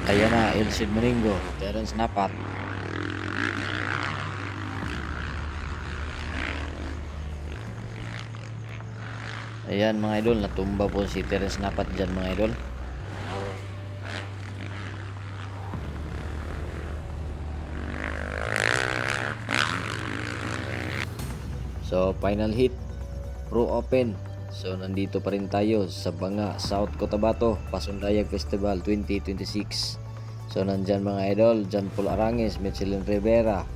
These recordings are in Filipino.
Ayan na, Elsid Moningo, Terence Napat. Ayan mga idol, natumba po si Terence Napat dyan mga idol. So final hit, Pro Open. So nandito pa rin tayo sa Banga, South Cotabato, Pasundayag Festival 2026. So nandyan mga idol, John Paul Arangues, Michelin Rivera,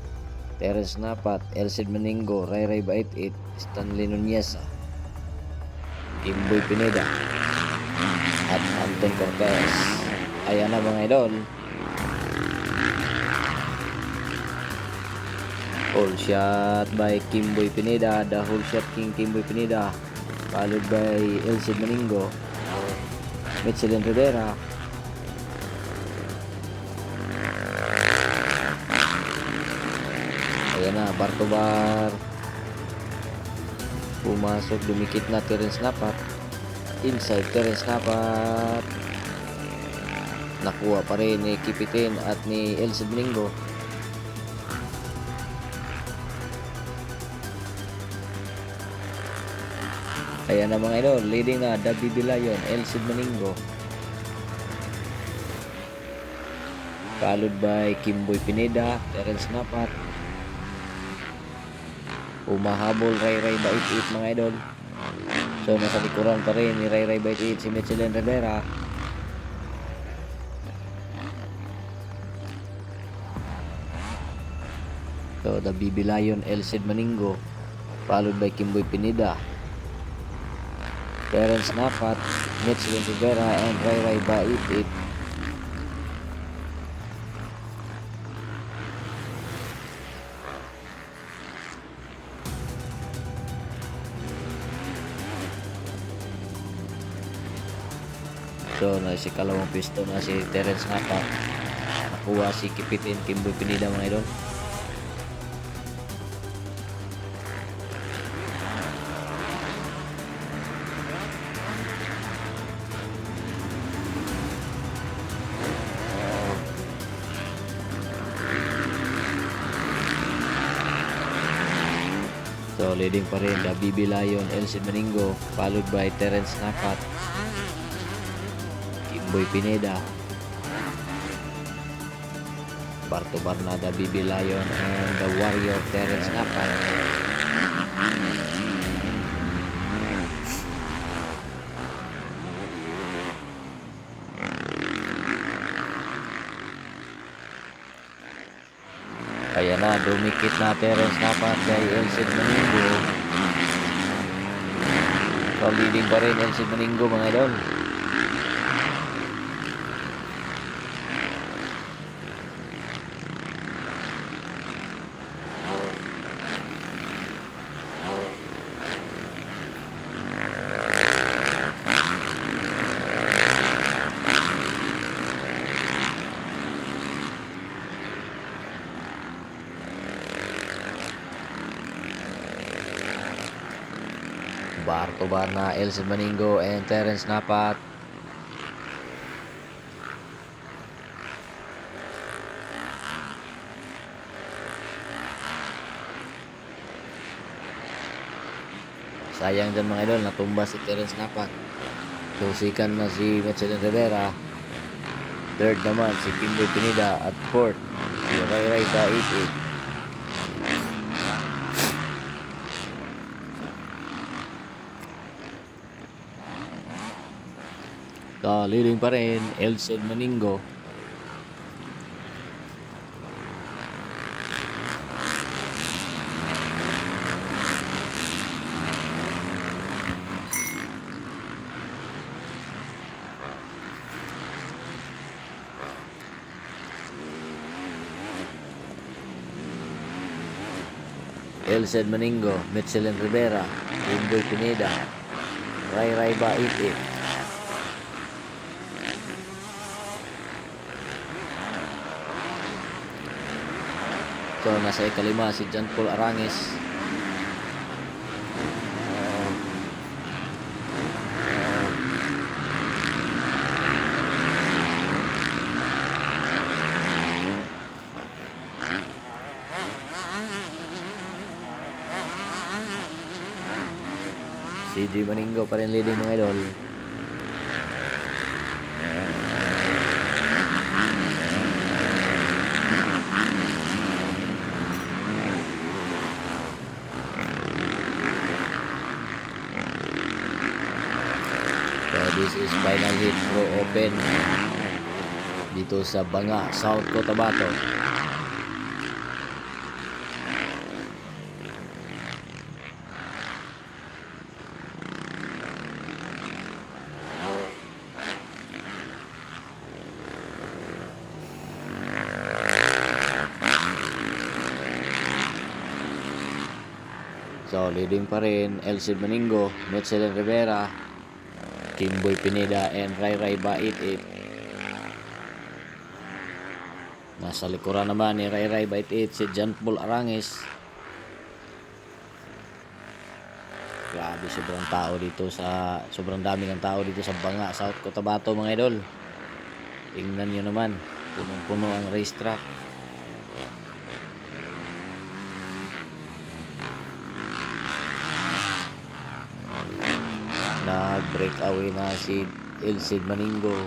Terence Napat, Elsid Moningo, Ray Ray Bait-It, Stanley Nunez, Kimboy Pineda, at Anton Cortez. Ayan na mga idol. Whole shot by Kimboy Pineda, the whole shot king Kimboy Pineda, followed by Elsid Moningo, Michelin Rivera, ayan na, bar to bar, pumasok, dumikit na Terence Napat, inside Terence Napat, nakuha pa rin ni Kipitin at ni Elsid Moningo. Ayan na mga idol, leading na WB Lion, Elsid Moningo, followed by Kimboy Pineda, Terence Napat, umahabol Ray Ray Bait-It mga idol. So nasa likuran pa rin ni Ray Ray Bait-It si Michelin Rivera. So the BB Lion, Elsid Moningo, followed by Kimboy Pineda, Terence Napat, Michelin Rivera, and Ray Ray Bait-It. So na si kalawang pisto na si Terence Napat, nakuha si Kipitin, Kimboy Pineda mga idol. So leading pa rin the BB Lion, Elsid Moningo, followed by Terence Napat, Kimboy Pineda, bar to bar na the BB Lion and the Warrior Terence Napat. Ayan na, dumikit na Terence Napat kay Elsid Moningo. So leading pa rin Elsid Moningo mga idol. Bar to bar na Elsid Moningo and Terence Napat. Sayang dyan mga idol, natumba si Terence Napat. Susikan na si Michelin Rivera. Third naman si Kimboy Pineda at fourth si Ray Ray Bait-It. So, leading pa rin Elsid Moningo. Elsid Moningo, Michelin Rivera, Kimboy Pineda, Ray Ray Bait-It. So nasa ikalima si John Paul Arangues. CJ Maningo pa rin leading mga idol. So this is final hit Pro Open dito sa Banga, South Cotabato. So leading pa rin Elcid Maningo, Mitchell Rivera, Kimboy Pineda, and Ray Ray Bait 8. Nasa likuran naman ni Ray Ray Bait 8 si John Paul Aranges. Grabe, sobrang dami ng tao dito sa Banga, South Cotabato mga idol. Tingnan nyo naman, punong-puno ang racetrack. Nag-breakaway na si Elcid Maningo.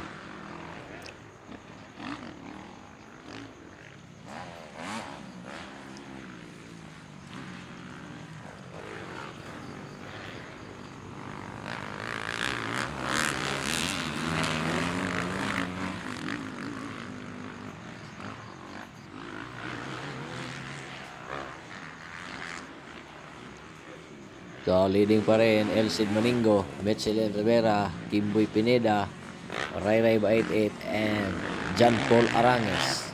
So leading pa rin Elcid Maningo, Mitchell Rivera, Kimboy Pineda, Ray Ray Bait 8, and John Paul Aranges.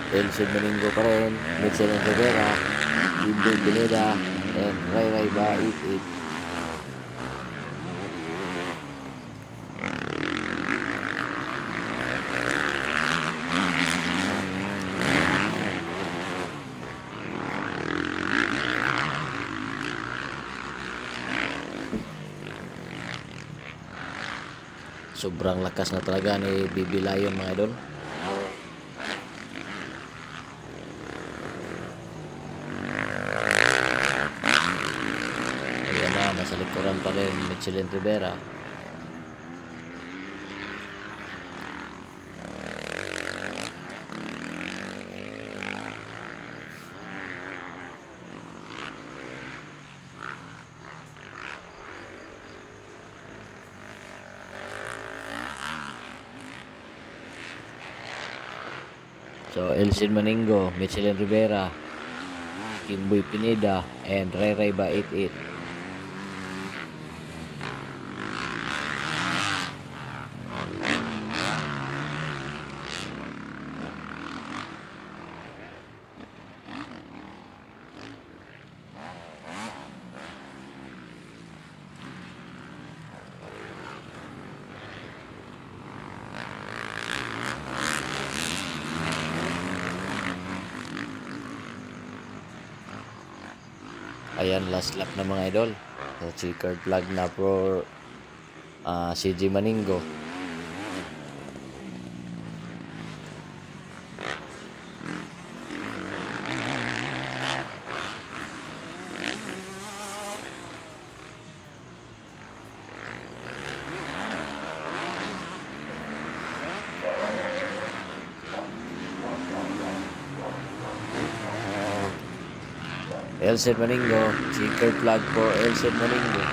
Elcid Maningo pa rin, Mitchell Rivera, Kimboy Pineda, and Ray Ray Bait 8. Sobrang lakas na talaga ni BB Lion mga idol. Nasa likuran pa rin Mitchell Rivera. So Elcid Maningo, Mitchell Rivera, Kimboy Pineda, and Ray Ray Bait 8. Ayan, last lap na mga idol. So, checkered flag na for CJ Maningo. Elcid Maningo, checkered flag for Elcid Maningo.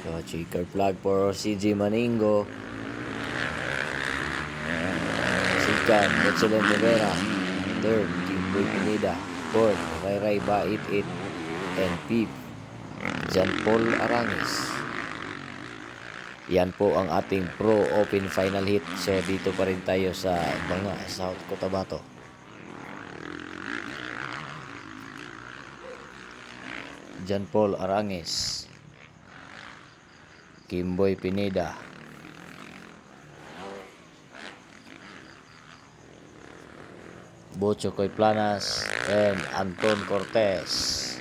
So, checkered flag for CJ Maningo. Second, Mitchell Rivera. Third, Kimboy Pineda. Fourth, Ray Ray Bait 8. And fifth, John Paul Aranges. Yan po ang ating Pro Open final hit. So dito pa rin tayo sa Banga, South Cotabato. John Paul Aranges, Kimboy Pineda, Bocho Coy Planas, and Anton Cortez.